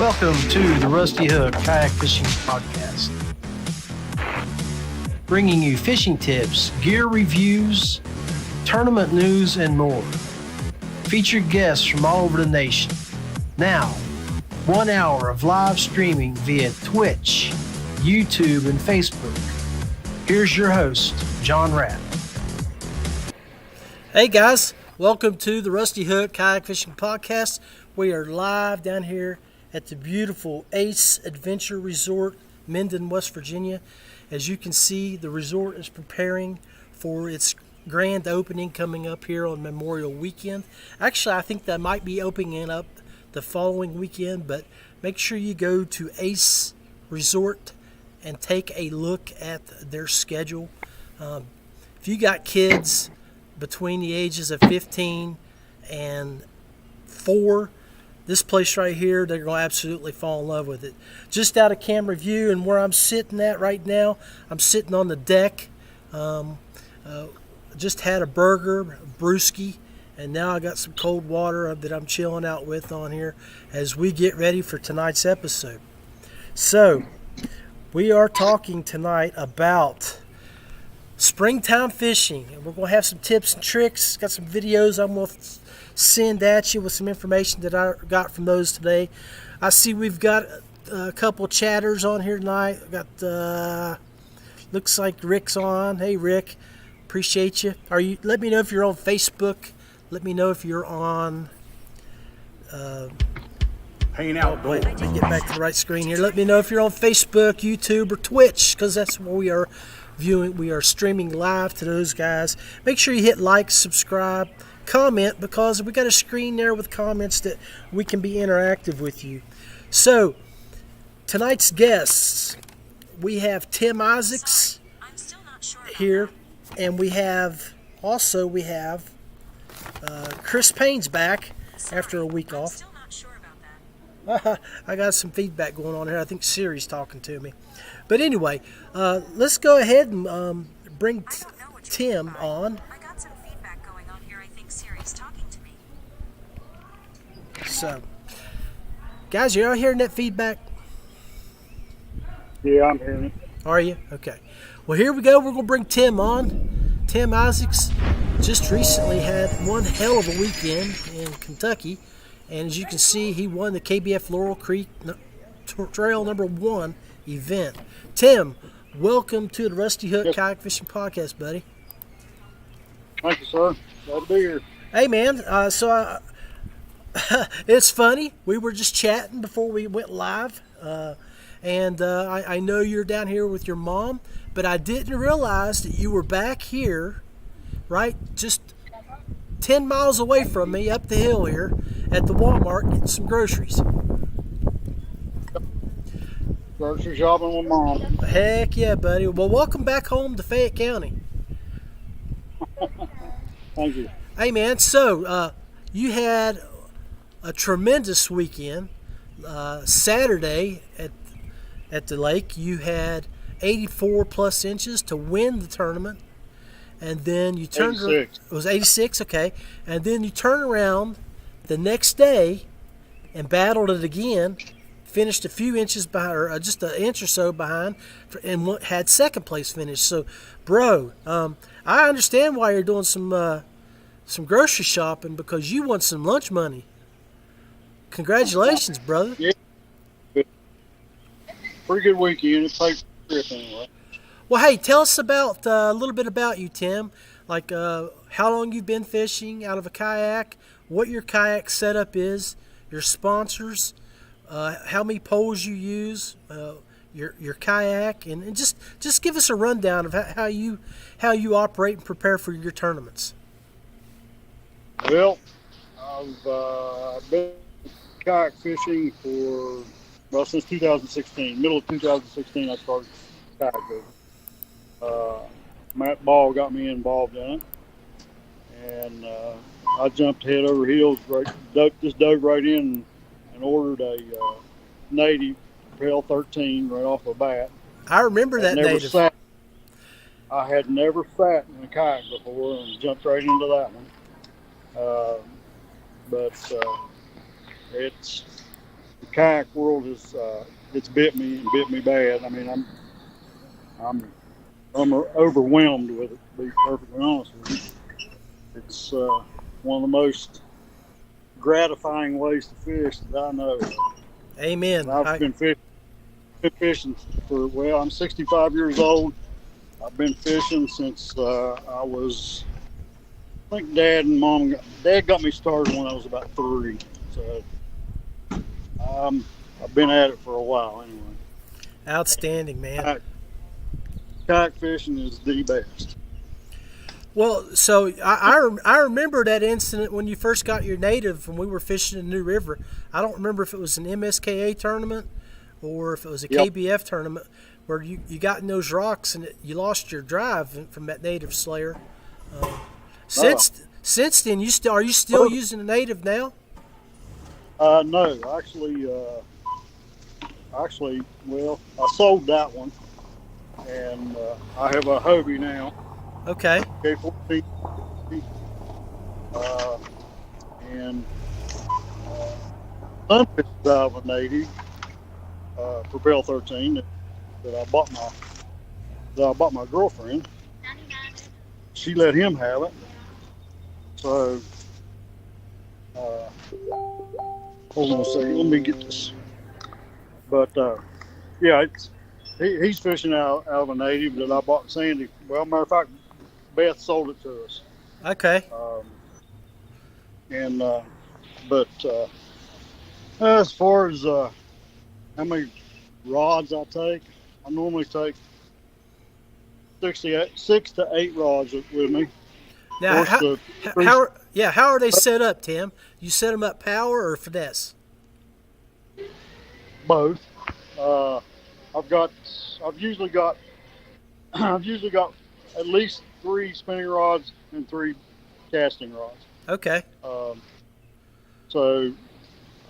Welcome to the Rusty Hook Kayak Fishing Podcast, bringing you fishing tips, gear reviews, tournament news, and more. Featured guests from all over the nation. Now, 1 hour of live streaming via Twitch, YouTube, and Facebook. Here's your host, John Rapp. Hey guys, welcome to the Rusty Hook Kayak Fishing Podcast. We are live down here at the beautiful Ace Adventure Resort, Minden, West Virginia. As you can see, the resort is preparing for its grand opening coming up here on Memorial Weekend. Actually, I think that might be opening up the following weekend, but make sure you go to Ace Resort and take a look at their schedule. If you got kids between the ages of 15 and 4, this place right here, they're going to absolutely fall in love with it. Just out of camera view and where I'm sitting at right now, I'm sitting on the deck. Just had a burger, a brewski, and now I got some cold water that I'm chilling out with on here as we get ready for tonight's episode. So, we are talking tonight about springtime fishing, and we're going to have some tips and tricks. Got some videos I'm going to send at you with some information that I got from those today. I see we've got a couple chatters on here tonight. Got looks like Rick's on. Hey Rick, appreciate you. Let me know if you're on Facebook. Let me know if you're on Payne Outdoors. Let me get back to the right screen here. Let me know if you're on Facebook, YouTube, or Twitch, because that's where we are viewing. We are streaming live to those guys. Make sure you hit like, subscribe, comment, because we got a screen there with comments that we can be interactive with you. So, tonight's guests, we have Tim Isaacs here, and we have Chris Payne's back after a week off. I got some feedback going on here. I think Siri's talking to me. But anyway, let's go ahead and bring Tim on. I got some feedback going on here. I think Siri's talking to me. So, guys, you all hearing that feedback? Yeah, I'm hearing it. Are you? Okay. Well, here we go. We're going to bring Tim on. Tim Isaacs just recently had one hell of a weekend in Kentucky. And as you can see, he won the KBF Laurel Creek Trail number 1 event. Tim, welcome to the Rusty Hook Kayak Fishing Podcast, buddy. Thank you, sir. Glad to be here. Hey, man. It's funny. We were just chatting before we went live. I know you're down here with your mom, but I didn't realize that you were back here, right? Just 10 miles away from me up the hill here at the Walmart getting some groceries. Grocery shopping with mom. Heck yeah, buddy. Well, welcome back home to Fayette County. Thank you. Hey, man, so you had a tremendous weekend. Saturday at the lake, you had 84 plus inches to win the tournament. And then you turned 86. It was 86, okay. And then you turn around the next day and battled it again, finished a few inches behind, or just an inch or so behind, and had second place finish. So, bro, I understand why you're doing some grocery shopping, because you want some lunch money. Congratulations, brother. Yeah. Pretty good weekend. It paid for the trip anyway. Well, hey, tell us about a little bit about you, Tim. Like how long you've been fishing out of a kayak, what your kayak setup is, your sponsors, how many poles you use, your kayak, and just give us a rundown of how you operate and prepare for your tournaments. Well, I've been kayak fishing since 2016. Middle of 2016, I started kayak fishing. Matt Ball got me involved in it, and I jumped head over heels, dove right in and ordered a native Propel 13 right off the bat. I remember that native. I had never sat in a kayak before and jumped right into that one. But it's kayak world has it's bit me and bit me bad. I mean, I'm overwhelmed with it. To be perfectly honest with you, it's one of the most gratifying ways to fish that I know. Amen. And I've been fishing for, well, I'm 65 years old. I've been fishing since I was, I think Dad got me started when I was about 3. So I've been at it for a while anyway. Outstanding, man. Kayak fishing is the best. Well, so I remember that incident when you first got your native when we were fishing in New River. I don't remember if it was an MSKA tournament or if it was a KBF tournament where you got in those rocks and you lost your drive from that native slayer. Since then, are you still using a native now? No, actually, well, I sold that one, and I have a Hobie now. Okay. K14, and unfished out of a native Propel 13 that I bought my girlfriend. She let him have it. So, hold on a second. Let me get this. But yeah, he's fishing out of a native that I bought Sandy. Well, matter of fact, Beth sold it to us. Okay. But as far as how many rods I take, I normally take 6 to 8 rods with me. Now, how are they set up, Tim? You set them up power or finesse? Both. I've usually got at least 3 spinning rods and 3 casting rods. Okay. So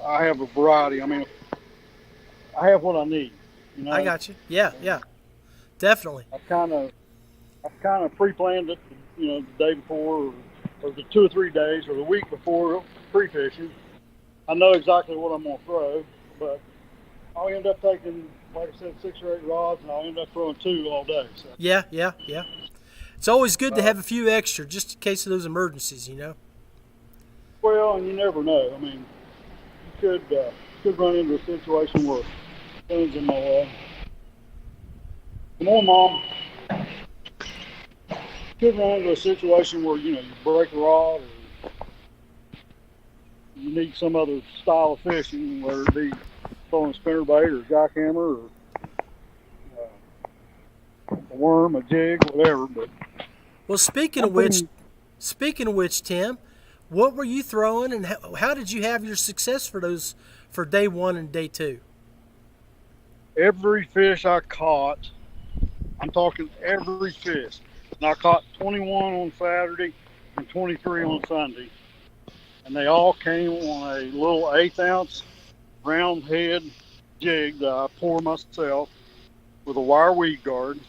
I have a variety. I mean, I have what I need. You know? I got you. Yeah, definitely. I've kind of pre-planned it, the day before, or the 2 or 3 days, or the week before pre-fishing. I know exactly what I'm gonna throw, but I'll end up taking, like I said, 6 or 8 rods, and I'll end up throwing 2 all day. So. Yeah. It's always good to have a few extra, just in case of those emergencies, Well, and you never know. I mean, you could run into a situation where things in my way. Come on, Mom. You could run into a situation where you break a rod, or you need some other style of fishing, whether it be throwing a spinnerbait or jackhammer or a worm, a jig, whatever. But well, speaking of which, Tim, what were you throwing, and how did you have your success for day 1 and day 2? Every fish I caught, I'm talking every fish. And I caught 21 on Saturday and 23 on Sunday, and they all came on a little 1/8 ounce round head jig that I pour myself with a wire weed guard,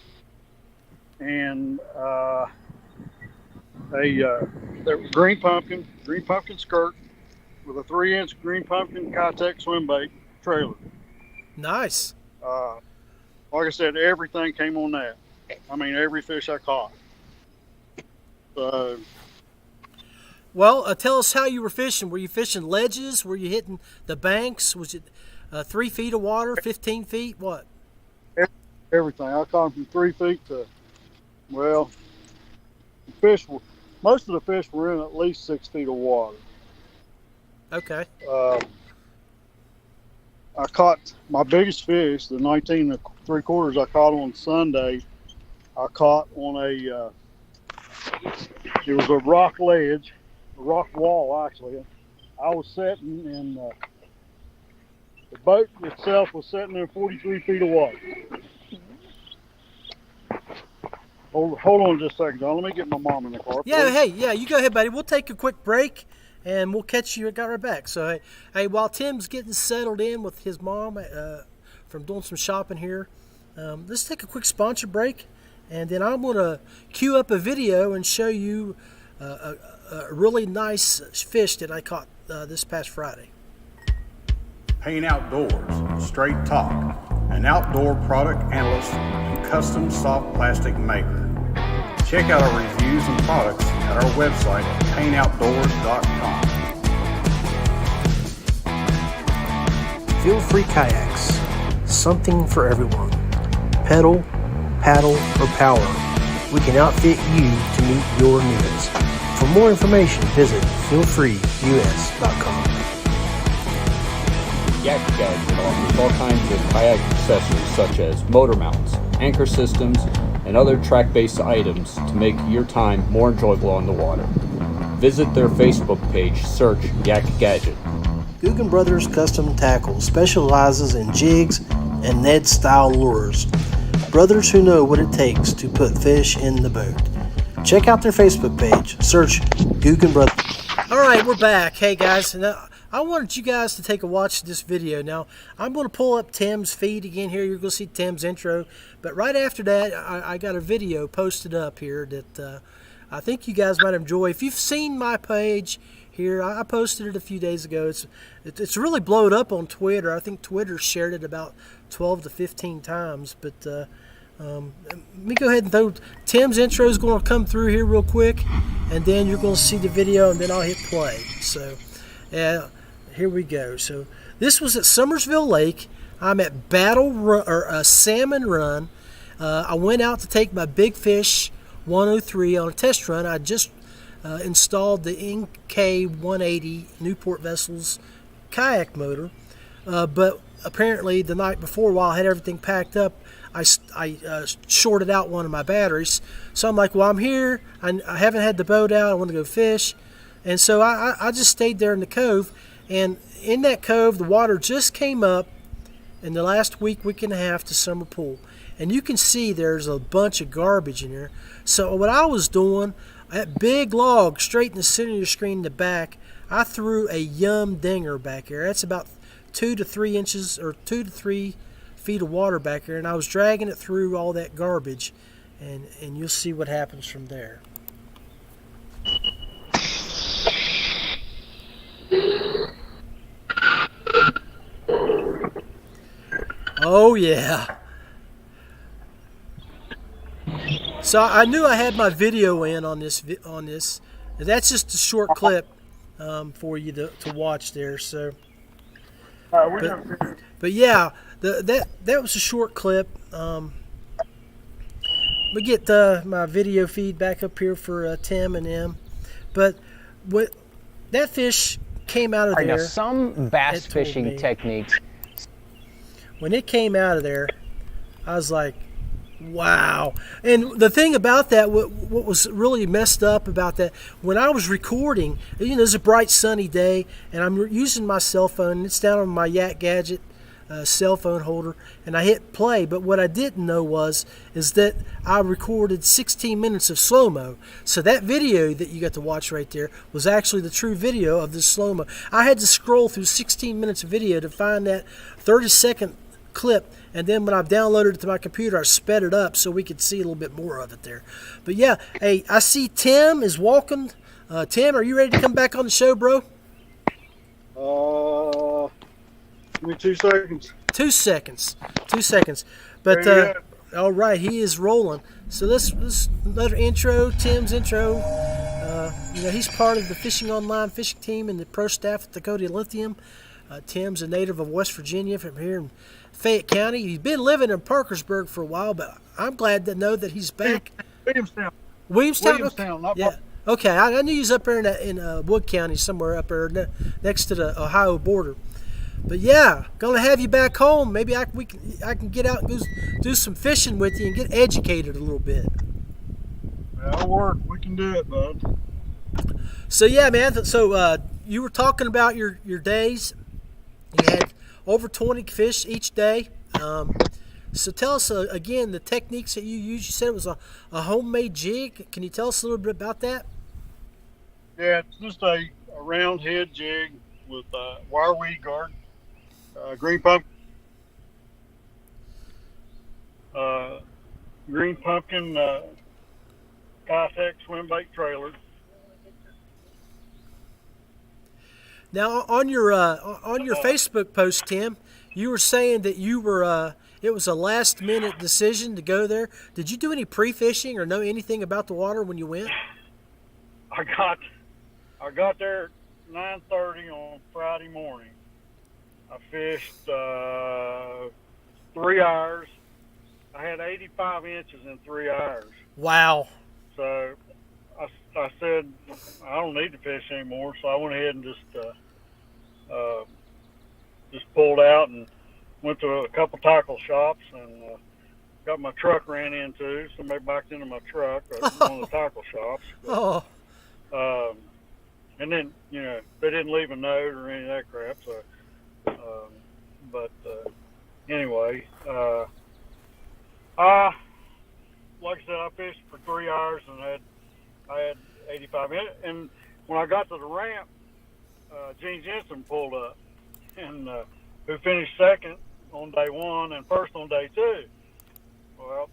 and they were green pumpkin skirt with a 3-inch green pumpkin Kitech swim bait trailer. Nice. Like I said, everything came on that. I mean, every fish I caught. So. Well, tell us how you were fishing. Were you fishing ledges? Were you hitting the banks? Was it 3 feet of water, 15 feet? What? Everything. I caught them from 3 feet to, well, most of the fish were in at least 6 feet of water. Okay. I caught my biggest fish, the 19 3/4 I caught on Sunday. I caught on it was a rock ledge, a rock wall actually. I was sitting in, the boat itself was sitting in 43 feet of water. Hold on just a second, John. Let me get my mom in the car. Yeah, you go ahead, buddy. We'll take a quick break, and we'll catch you right back. So, hey, while Tim's getting settled in with his mom from doing some shopping here, let's take a quick sponsor break, and then I'm going to cue up a video and show you a really nice fish that I caught this past Friday. Payne Outdoors, Straight Talk, an outdoor product analyst and custom soft plastic maker. Check out our reviews and products at our website at payneoutdoors.com. Feel free kayaks, something for everyone. Pedal, paddle, or power, we can outfit you to meet your needs. For more information, visit feelfreeus.com. Yak Gadget offers all kinds of kayak accessories such as motor mounts, anchor systems, and other track-based items to make your time more enjoyable on the water. Visit their Facebook page, search Yak Gadget. Guggen Brothers Custom Tackle specializes in jigs and Ned-style lures. Brothers who know what it takes to put fish in the boat. Check out their Facebook page. Search Guggen Brothers. All right, we're back. Hey guys, now I wanted you guys to take a watch of this video. Now I'm going to pull up Tim's feed again here. You're going to see Tim's intro, but right after that, I got a video posted up here that I think you guys might enjoy. If you've seen my page here, I posted it a few days ago. It's really blowed up on Twitter. I think Twitter shared it about 12 to 15 times. But let me go ahead and throw Tim's intro is going to come through here real quick, and then you're going to see the video, and then I'll hit play. So here we go. So this was at Summersville Lake. I'm at Battle Run, or Salmon Run. I went out to take my Big Fish 103 on a test run. I just installed the NK180 Newport Vessels kayak motor, but apparently the night before, while I had everything packed up, I shorted out one of my batteries. So I'm like, well, I'm here, I haven't had the boat out, I want to go fish. And so I just stayed there in the cove, and in that cove the water just came up in the last week and a half to summer pool, and you can see there's a bunch of garbage in there. So what I was doing, that big log straight in the center of your screen in the back, I threw a Yum Dinger back there. That's about 2 to 3 inches or 2 to 3 feet of water back there, and I was dragging it through all that garbage, and you'll see what happens from there. Oh yeah. So I knew I had my video in on this. That's just a short clip for you to watch there. So, but yeah, that was a short clip. We get my video feed back up here for Tim and them. But what that fish came out of there. Now, some bass fishing techniques. When it came out of there, I was like, wow. And the thing about that, what was really messed up about that, when I was recording, it was a bright sunny day, and I'm using my cell phone, and it's down on my Yak Gadget cell phone holder, and I hit play. But what I didn't know is that I recorded 16 minutes of slow-mo. So that video that you got to watch right there was actually the true video of the slow-mo. I had to scroll through 16 minutes of video to find that 30-second clip, and then when I've downloaded it to my computer, I sped it up so we could see a little bit more of it there. But yeah, hey, I see Tim is walking. Tim, are you ready to come back on the show, bro? Give me 2 seconds. 2 seconds. 2 seconds. But all right, he is rolling. So let's another intro. Tim's intro. He's part of the Fishing Online fishing team and the pro staff at Dakota Lithium. Tim's a native of West Virginia from here in Fayette County. He's been living in Parkersburg for a while, but I'm glad to know that he's back. Williamstown. Williamstown, not yeah. Okay, I knew he was up there in Wood County, somewhere up there next to the Ohio border. But yeah, gonna have you back home. Maybe I can get out and do some fishing with you and get educated a little bit. That'll work. We can do it, bud. So yeah, man. So you were talking about your days. You had over 20 fish each day. So tell us again the techniques that you used. You said it was a homemade jig. Can you tell us a little bit about that? Yeah, it's just a round head jig with wire weed guard, green pumpkin Contact swim bait trailer. Now on your Facebook post, Tim, you were saying that you were it was a last minute decision to go there. Did you do any pre-fishing or know anything about the water when you went? I got there at 9:30 on Friday morning. I fished 3 hours. I had 85 inches in 3 hours. Wow. So I said I don't need to fish anymore. So I went ahead and just pulled out and went to a couple tackle shops and got my truck ran into. Somebody backed into my truck at one of the tackle shops. But, Oh. and then, they didn't leave a note or any of that crap. So, anyway, like I said, I fished for 3 hours and I had 85 minutes. And when I got to the ramp, Gene Jensen pulled up, and who finished second on day one and first on day two. Well,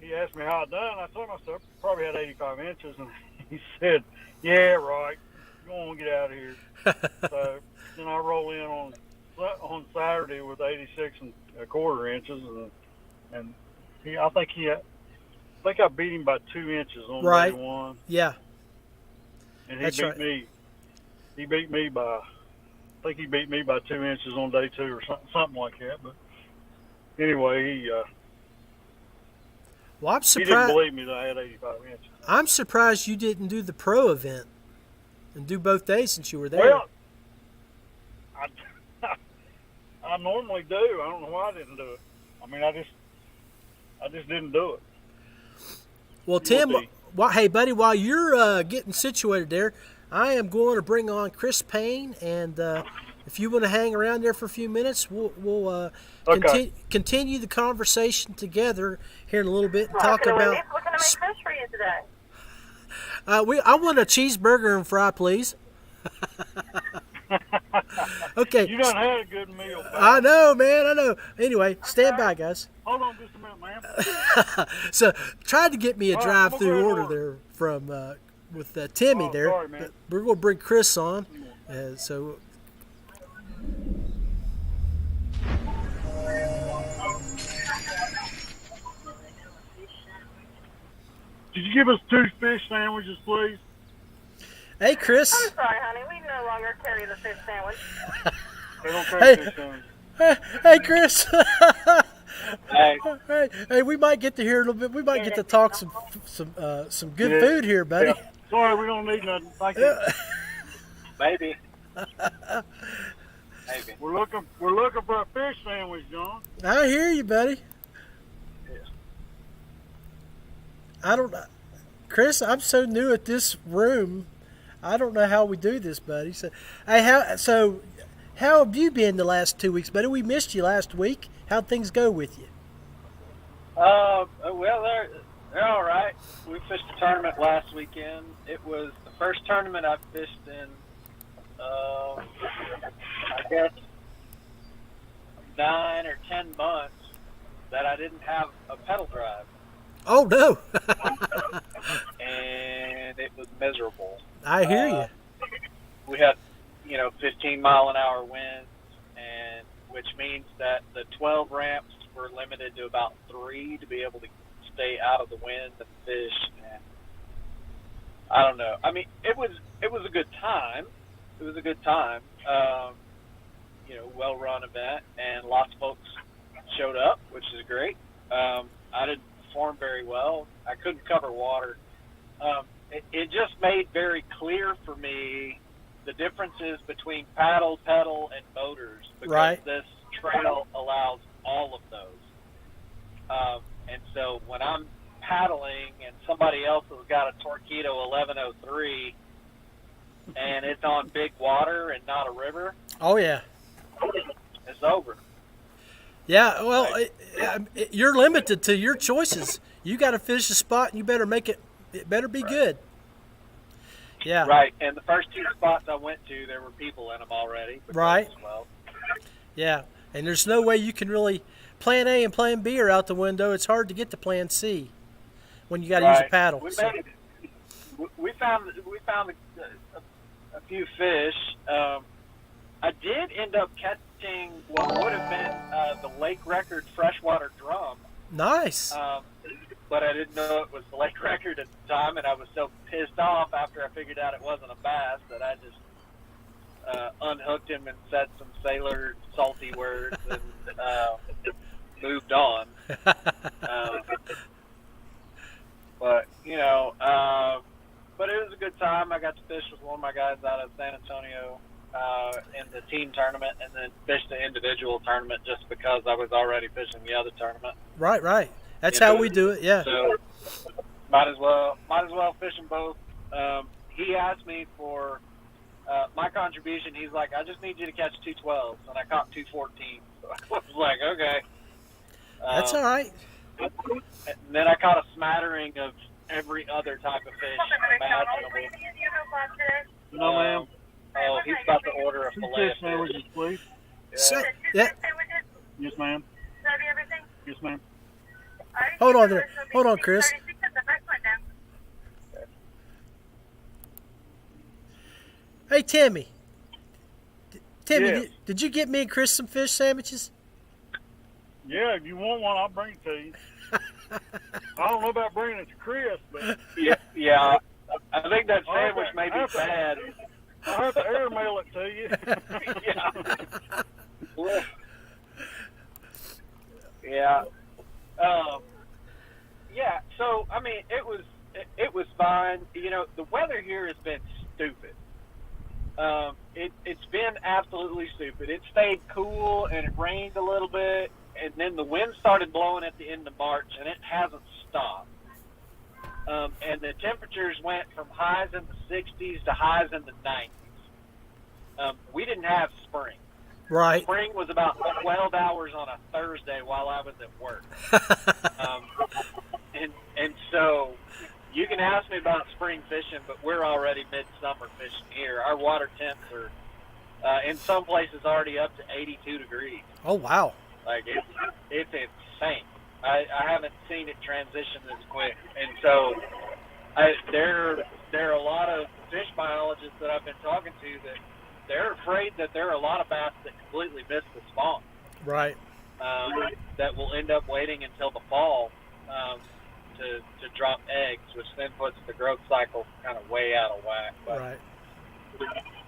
he asked me how I done. I told him I probably had 85 inches, and he said, "Yeah, right. Go on, get out of here." So then I roll in on Saturday with 86 and a quarter inches, and I think I beat him by 2 inches on Right. day one. Yeah. And That's right. He beat me by 2 inches on day two or something like that. But anyway, Well, I'm he didn't surprised. believe me that I had 85 inches. I'm surprised you didn't do the pro event and do both days since you were there. Well, I normally do. I don't know why I didn't do it. I mean, I just didn't do it. Well, Tim, hey, buddy, while you're getting situated there, I am going to bring on Chris Payne, and if you want to hang around there for a few minutes, we'll Okay. continue the conversation together here in a little bit and talk about. What can I make fish for you today? I want a cheeseburger and fry, please. Okay. You done had a good meal. I know, man. I know. Anyway, stand by, guys. Hold on just a minute, man. So, tried to get me a All right, I'm gonna drive-through go order order. there from with Timmy Oh, there. sorry, man. But we're going to bring Chris on. So, Did you give us 2 fish sandwiches, please? hey, Chris. I'm sorry, honey. We no longer carry the fish sandwich. They don't take Hey. fish sandwiches. Hey, Chris. Hey. Hey, we might get to hear a little bit. We might get to talk some good Yeah. food here, buddy. Yeah. Sorry, we don't need nothing. Thank you. Maybe. We're looking for a fish sandwich, John. I hear you, buddy. I don't, Chris. I'm so new at this room. I don't know how we do this, buddy. So, hey, how have you been the last 2 weeks, buddy? We missed you last week. How'd things go with you? Well, they're all right. We fished a tournament last weekend. It was the first tournament I've fished in, I guess, 9 or 10 months that I didn't have a pedal drive, Oh no, and it was miserable. I hear you. We had, 15-mile-an-hour winds, and which means that the 12 ramps were limited to about 3 to be able to stay out of the wind and fish. And I don't know. I mean, it was a good time. It was a good time. Well-run event, and lots of folks showed up, which is great. I didn't perform very well. I couldn't cover water. It just made very clear for me the differences between paddle, pedal, and motors, because Right. this trail allows all of those. And so when I'm paddling and somebody else has got a Torpedo 1103 and it's on big water and not a river, Oh yeah. it's over. Yeah, well, you're limited to your choices. You got to finish the spot, and you better make it. It better be good. Yeah. Right, and the first 2 spots I went to, there were people in them already. Right. Well, Yeah, and there's no way you can really. Plan A and Plan B are out the window. It's hard to get to Plan C when you got to use a paddle. We So- made it. We found a few fish. I did end up catching what would have been the lake record freshwater drum. Nice. But I didn't know it was the lake record at the time, and I was so pissed off after I figured out it wasn't a bass that I just unhooked him and said some sailor salty words and moved on. But but it was a good time. I got to fish with one of my guys out of San Antonio in the team tournament, and then fished the individual tournament just because I was already fishing the other tournament. Right. That's how we do it. Yeah. So might as well fish them both. He asked me for my contribution. He's like, I just need you to catch 212s, and I caught 214. So I was like, okay. That's all right. And then I caught a smattering of every other type of fish imaginable. No, ma'am. Oh, he's about to order a fillet. Fish sandwiches, please. Yeah. Yes, ma'am. Yes, ma'am. Hold on there. Hold on, Chris. Hey, Timmy. Timmy, Yes. did you get me and Chris some fish sandwiches? Yeah, if you want one, I'll bring it to you. I don't know about bringing it to Chris, but Yeah. I think that sandwich may be bad. I'll have to airmail it to you. Yeah. Yeah. So I mean, it was fine. You know, the weather here has been stupid. It's been absolutely stupid. It stayed cool and it rained a little bit, and then the wind started blowing at the end of March, and it hasn't stopped. And the temperatures went from highs in the 60s to highs in the 90s. We didn't have spring. Right. Spring was about 12 hours on a Thursday while I was at work. And so you can ask me about spring fishing, but we're already midsummer fishing here. Our water temps are, in some places, already up to 82 degrees. Oh, wow. Like, it's insane. I haven't seen it transition this quick. And so there are a lot of fish biologists that I've been talking to that they're afraid that there are a lot of bass that completely miss the spawn. Right. That will end up waiting until the fall to drop eggs, which then puts the growth cycle kind of way out of whack. But, Right.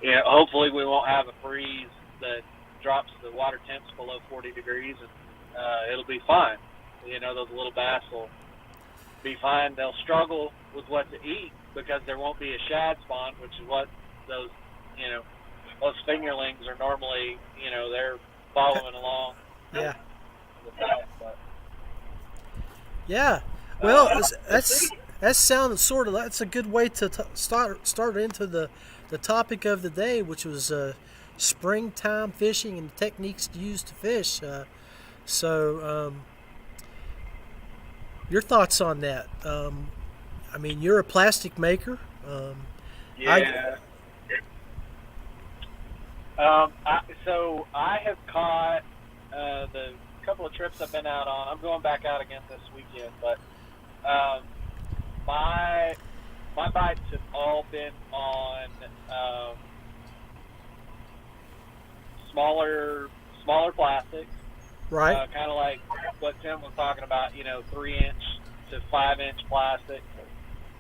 yeah, hopefully we won't have a freeze that drops the water temps below 40 degrees, and it'll be fine. You know, those little bass will be fine. They'll struggle with what to eat because there won't be a shad spawn, which is what those fingerlings are normally, they're following along. Yeah. With that, but, Yeah. Well, that sounds sort of, that's a good way to start into the topic of the day, which was springtime fishing and techniques used to fish. So your thoughts on that? I mean, you're a plastic maker. yeah. So I have caught the couple of trips I've been out on. I'm going back out again this weekend, but my bites have all been on smaller plastics. Right. Kind of like what Tim was talking about, 3-inch to 5-inch plastic,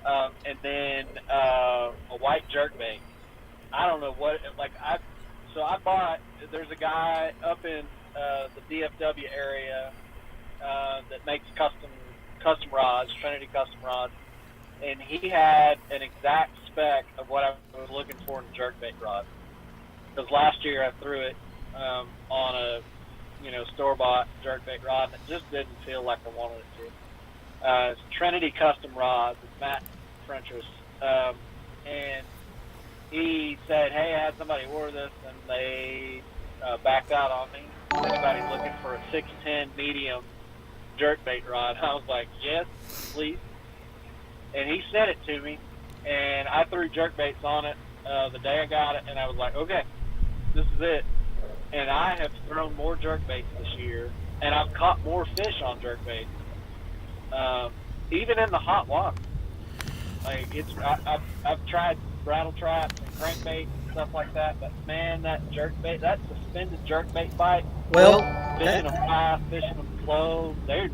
and then a white jerkbait. I don't know what, I bought, there's a guy up in the DFW area that makes custom rods, Trinity custom rods, and he had an exact spec of what I was looking for in a jerkbait rod. Because last year I threw it on a store-bought jerkbait rod, and it just didn't feel like I wanted it to. It's Trinity custom rods. It's Matt French's, and he said, "Hey, I had somebody order this, and they backed out on me. Anybody looking for a 610 medium jerkbait rod?" I was like, "Yes, please." And he sent it to me, and I threw jerkbaits on it the day I got it, and I was like, "Okay, this is it." And I have thrown more jerkbaits this year, and I've caught more fish on jerkbaits, even in the hot water. Like I've tried rattle traps and crankbaits and stuff like that. But man, that jerkbait, that suspended jerkbait bite, Well, fishing them fast, fishing them slow, they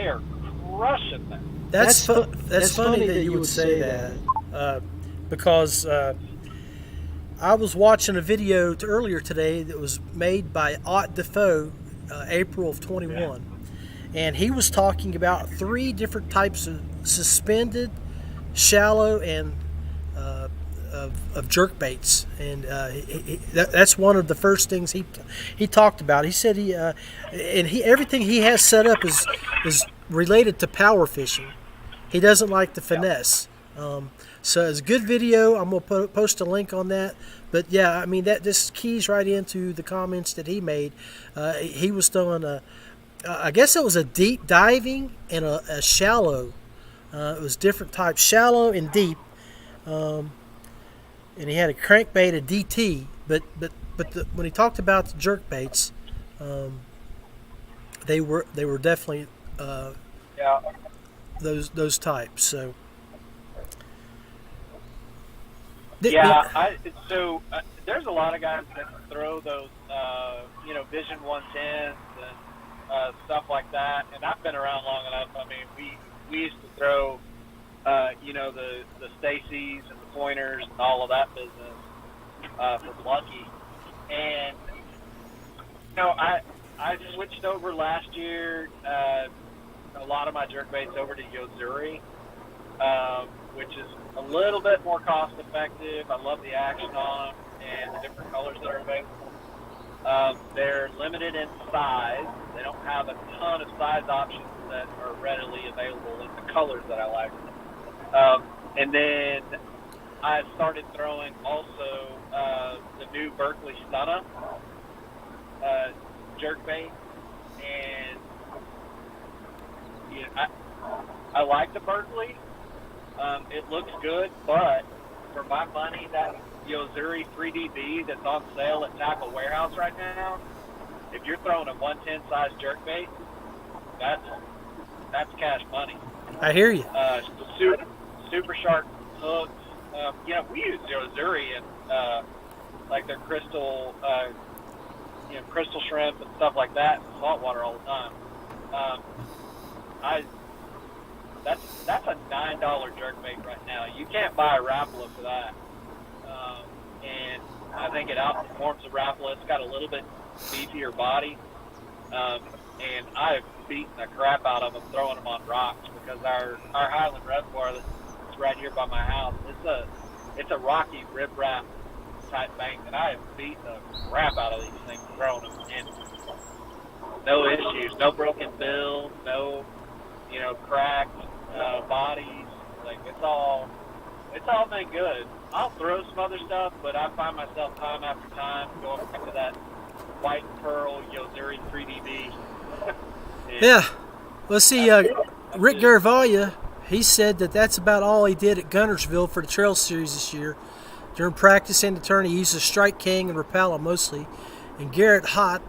are crushing them. that's funny that you would say that, because I was watching a video earlier today that was made by Ott Defoe, April of 21, and he was talking about 3 different types of suspended, shallow, and of jerk baits, and that's one of the first things he talked about. He said everything he has set up is related to power fishing. He doesn't like the finesse. So it's a good video. I'm gonna post a link on that. But yeah, I mean that this keys right into the comments that he made. He was throwing I guess it was a deep diving and a shallow. It was different types, shallow and deep. And he had a crankbait, a DT, but when he talked about the jerk baits, they were definitely those types. So there's a lot of guys that throw those Vision 110s and stuff like that, and I've been around long enough. I mean, we used to throw the Stacy's and the pointers and all of that business from Lucky. And I switched over last year a lot of my jerkbaits over to Yozuri, which is a little bit more cost effective. I love the action on them and the different colors that are available. They're limited in size. They don't have a ton of size options that are readily available in the colors that I like. And then I started throwing also the new Berkeley Stunna jerkbait, and I like the Berkeley. It looks good, but for my money, that Yozuri 3DB that's on sale at Tackle Warehouse right now, if you're throwing a 110 size jerkbait, that's cash money. I hear you. Super sharp hooks. We use Yozuri and like their crystal shrimp and stuff like that in saltwater all the time. That's a $9 jerkbait right now. You can't buy a Rapala for that, and I think it outperforms the Rapala. It's got a little bit beefier body, and I've beaten the crap out of them throwing them on rocks, because our Highland Reservoir that's right here by my house, it's a rocky riprap type bank that I have beaten the crap out of these things throwing them, and no issues, no broken bill, no cracked bodies. Like it's all been good. I'll throw some other stuff, but I find myself time after time going back to that white and pearl Yozuri 3DB. Yeah. Let's see. Rick Garavaglia, he said that's about all he did at Guntersville for the Trail Series this year. During practice and the tourney, he used a Strike King and Rapala mostly. And Garrett Hott,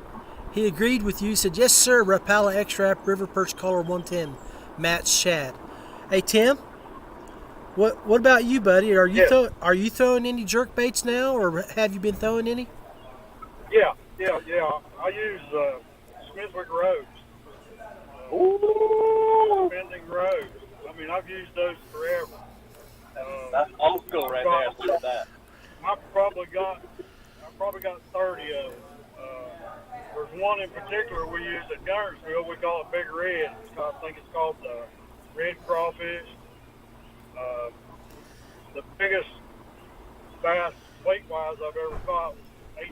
he agreed with you. He said, yes, sir, Rapala X-Rap River Perch Color 110, Matt Shad. Hey, Tim, what about you, buddy? Are you throwing any jerk baits now, or have you been throwing any? Yeah. I use Smithwick Roads. Bending Roads. I mean, I've used those forever. That's old school right there. Look at that. I've probably got 30 of them. There's one in particular we use at Guntersville. We call it Big Red. I think it's called the Red Crawfish. The biggest bass weight-wise I've ever caught was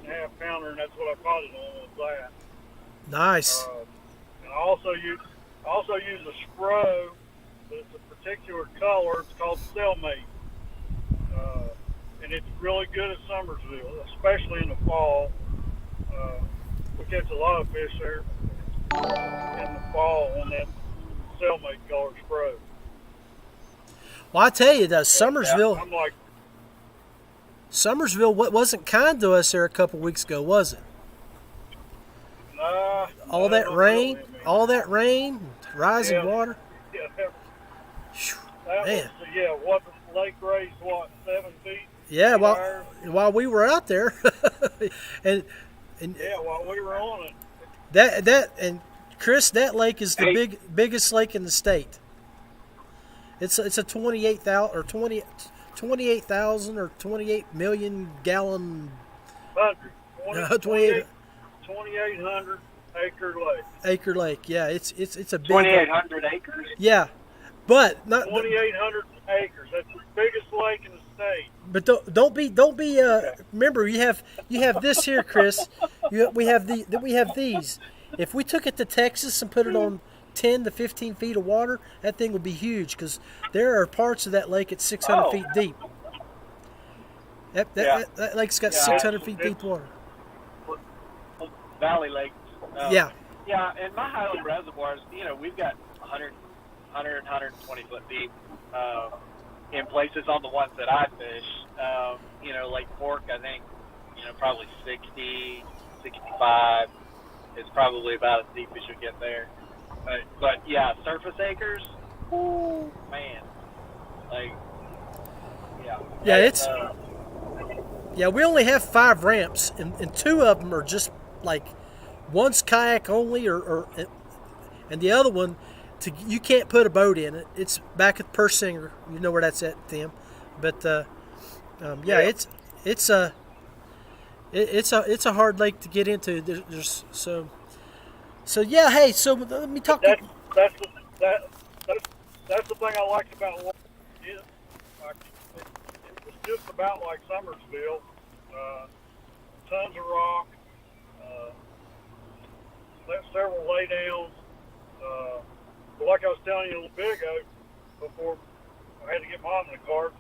8.5 pounder, and that's what I caught it on, was that. Nice. And I also use a Spro, but it's a particular color. It's called Cellmate. And it's really good at Summersville, especially in the fall. We catch a lot of fish there in the fall on that Cellmate color Spro. Well, I tell you, Summersville. I'm like, Summersville wasn't kind to us there a couple weeks ago, was it? nah. All that rain, rising water. Yeah, Whew, that man. was, what, the lake raised, 7 feet Yeah, Fires. while we were out there, and Yeah, while we were on it. that and Chris, that lake is the Hey. biggest lake in the state. It's a 28,000 or 28,000 or 28 million gallon 28 2,800 acre lake. acre lake. Yeah, it's a big 2,800 acres. Yeah, but not 2,800 acres. That's the biggest lake in the state. but don't be remember you have this here, Chris. We have these. If we took it to Texas and put it on 10 to 15 feet of water, that thing would be huge because there are parts of that lake at 600 Oh. feet deep. That lake's got 600 feet deep water. Valley Lakes. Yeah. Yeah, and my Highland reservoirs, we've got 120 foot deep in places on the ones that I fish. Lake Fork, I think, probably 60, 65 is probably about as deep as you get there. But yeah, surface acres, ooh, man. Like, yeah. Yeah, it's Uh, yeah. We only have 5 ramps, and 2 of them are just like one's kayak only, and the other one you can't put a boat in it. It's back at Persinger. You know where that's at, Tim. But it's a hard lake to get into. There's so yeah. Hey, so let me talk. That's the thing I liked about what it is. It was just about like Summersville. Tons of rock. Several laydowns. But like I was telling you a little bit ago, before I had to get Mom in the car,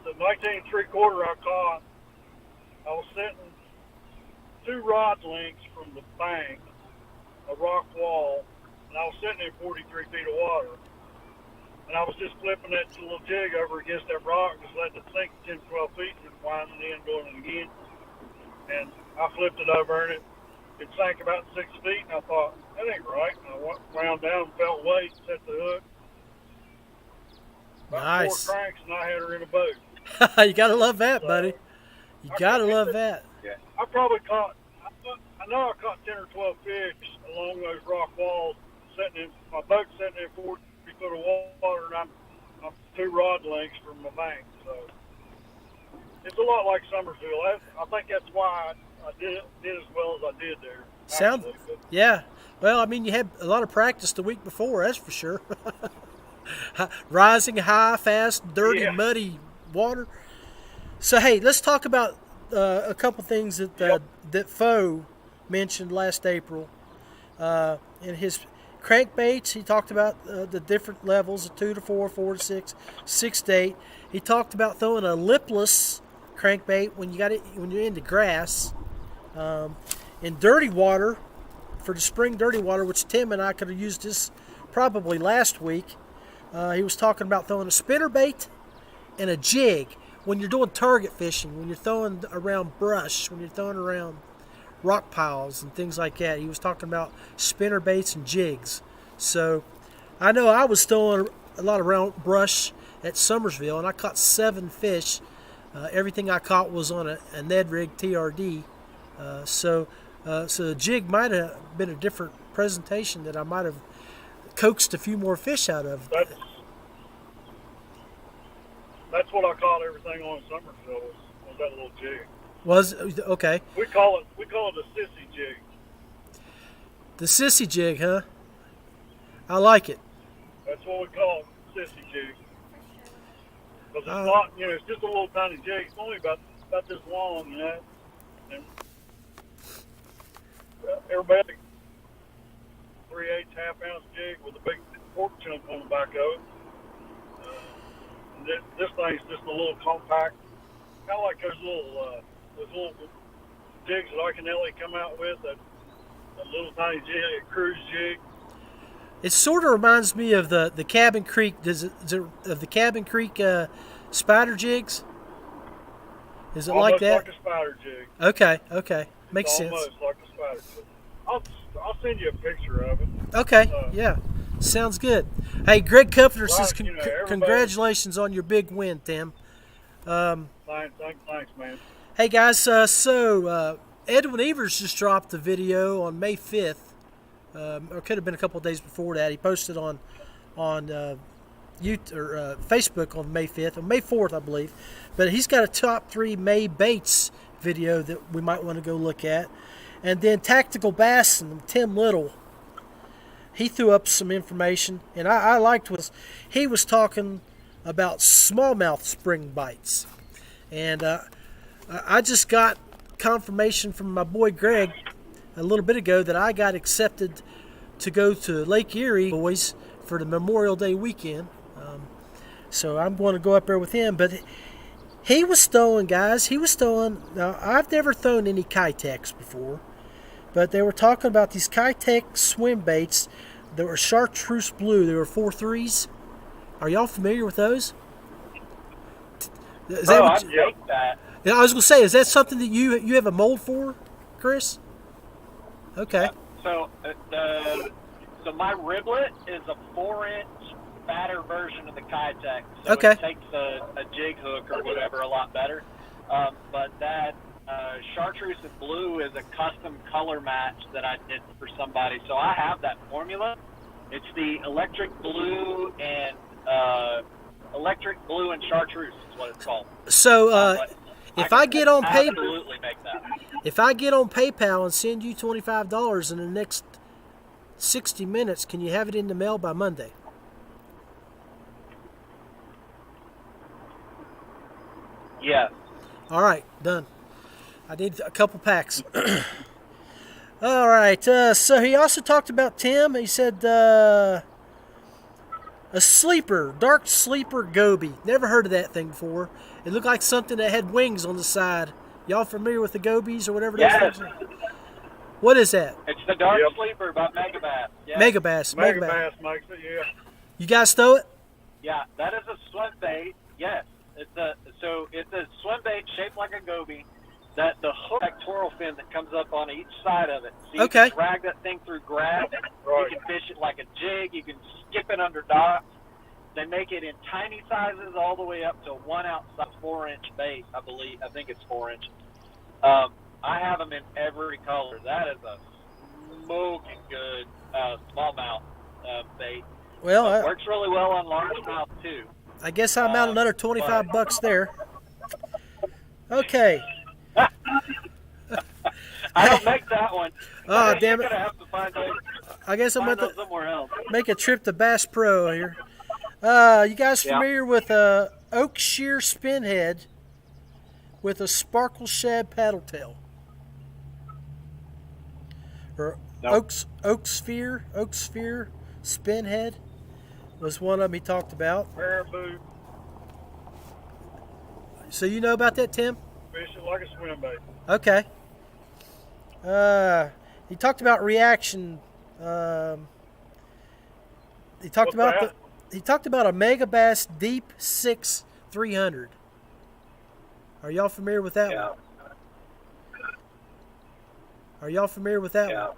the 19 3/4 I caught, I was sitting 2 rod lengths from the bank, a rock wall, and I was sitting in 43 feet of water. And I was just flipping that little jig over against that rock, just letting it sink 10, 12 feet, and then winding in, doing it again. And I flipped it over, and it sank about 6 feet, and I thought, that ain't right. And I wound down, felt weight, set the hook. About Nice. 4 cranks, and I had her in a boat. You gotta love that, buddy. You gotta love that. I probably caught, I know I caught 10 or 12 fish along those rock walls, my boat sitting in 40 foot of water, and I'm 2 rod lengths from my bank. So it's a lot like Summersville. I think that's why I did as well as I did there. Sound, actually. But yeah. Well, I mean, you had a lot of practice the week before, that's for sure. Rising high, fast, dirty, Yeah. muddy water. So, hey, let's talk about a couple things that Foe mentioned last April. In his crankbaits, he talked about the different levels of 2 to 4, 4 to 6, 6 to 8. He talked about throwing a lipless crankbait when you're into grass. In dirty water, for the spring dirty water, which Tim and I could have used this probably last week, he was talking about throwing a spinnerbait and a jig when you're doing target fishing, when you're throwing around brush, when you're throwing around rock piles and things like that. He was talking about spinnerbaits and jigs. So I know I was throwing a lot around brush at Summersville, and I caught 7 fish. Everything I caught was on a Ned rig TRD. So the jig might have been a different presentation that I might have coaxed a few more fish out of. that's what I caught everything on in Summersville was that little jig. Was okay. We call it a sissy jig. The sissy jig, huh? I like it. That's what we call it, sissy jig. Because it's not, it's just a little tiny jig. It's only about this long, And everybody 3/8 half-ounce jig with a big pork chunk on the back of it. And this thing's just a little compact, kind of like those little jigs that I can Ellie come out with. That little tiny jig, a cruise jig. It sort of reminds me of the Cabin Creek. Of the Cabin Creek spider jigs? Is it Almost like that? like a spider jig. Okay, makes It's sense. almost like a spider jig. I'll send you a picture of it. Okay, yeah, sounds good. Hey, Greg Kupfer says everybody- congratulations on your big win, Tim. Thank Thanks, man. Hey guys, Edwin Evers just dropped a video on May 5th, or could have been a couple of days before that. He posted on Facebook on May 5th, or May 4th, I believe. But he's got a top 3 May baits video that we might want to go look at. And then Tactical Bass and Tim Little, he threw up some information, and I liked what he was talking about smallmouth spring bites. And I just got confirmation from my boy Greg a little bit ago that I got accepted to go to Lake Erie, boys, for the Memorial Day weekend. So I'm going to go up there with him. But he was throwing, guys. He was throwing. Now, I've never thrown any Kitex before, but they were talking about these Kitex swim baits that were chartreuse blue. They were 4.3s. Are y'all familiar with those? Is that I'd take that. Yeah, I was going to say, is that something that you have a mold for, Chris? Okay. So my riblet is a 4-inch fatter version of the Kitex. So Okay. It takes a jig hook or whatever a lot better. But that chartreuse and blue is a custom color match that I did for somebody. So I have that formula. It's the electric blue and chartreuse is what it's called. So if I get on PayPal, absolutely make that. if I get on PayPal and send you $25 in the next 60 minutes, can you have it in the mail by Monday? Yes. All right, done. I need a couple packs. All right. So he also talked about Tim. He said a sleeper, dark sleeper goby. Never heard of that thing before. It looked like something that had wings on the side. Y'all familiar with the gobies or whatever those Yes. things are? What is that? It's the dark sleeper by Megabass. Yeah. Megabass. Megabass makes it, yeah. You guys throw it? Yeah, that is a swim bait. Yes, it's a swim bait shaped like a goby. That the hook pectoral fin that comes up on each side of it. So you Okay. can drag that thing through grass. Right. You can fish it like a jig. You can skip it under docks. They make it in tiny sizes all the way up to 1 ounce, 4-inch bait. I think it's 4-inch. I have them in every color. That is a smoking good smallmouth bait. Well, Works really well on largemouth too. I guess I'm out another $25 there. Okay. I don't make that one. Oh, damn it. You're gonna have to find I guess I'm those about to somewhere else. make a trip to Bass Pro here. You guys familiar with Oak Shear Spinhead with a Sparkle Shad Paddle Tail? Or Nope. Oak Sphere Spinhead was one of them he talked about. Marabou, So you know about that, Tim? fish it like a swim bait. Okay. He talked about reaction. He talked What's about that? he talked about a Megabass Deep 6 300. Are y'all familiar with that Yeah. one? Are y'all familiar with that Yeah. one?